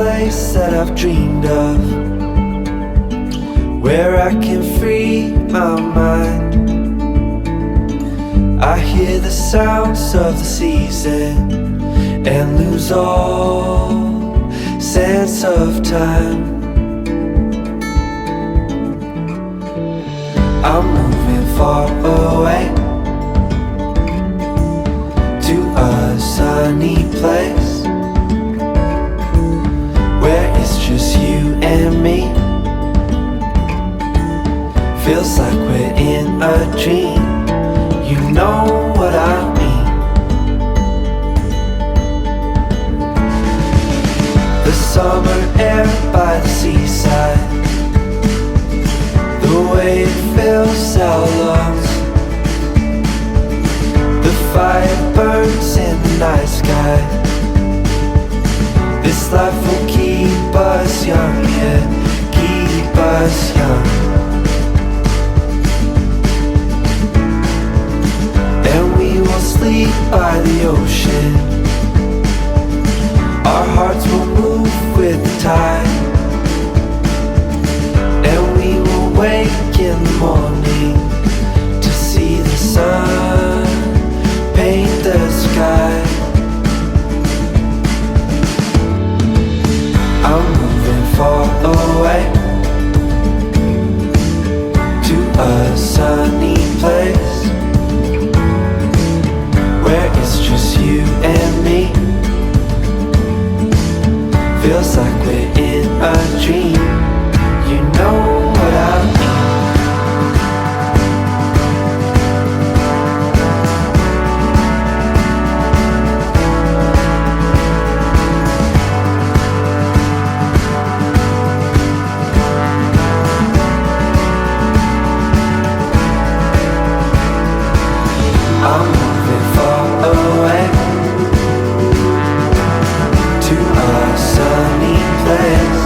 place that I've dreamed of, where I can free my mind. I hear the sounds of the season and lose all sense of time. I'm moving far away to a sunny place where it's just you and me. Feels like we're in a dream. You know what I mean. The summer air by the seaside, the way it fills our lungs, the fire burns in the night sky. This life will keep us young, yeah, keep us young. And we will sleep by the ocean. Our hearts will move with the tide. And we will wake in the morning to see the sun paint the sky. I'm moving far away to a sunny place where it's just you and me. Feels like we're in a dream. You know what I mean. I'm moving far away to a sunny place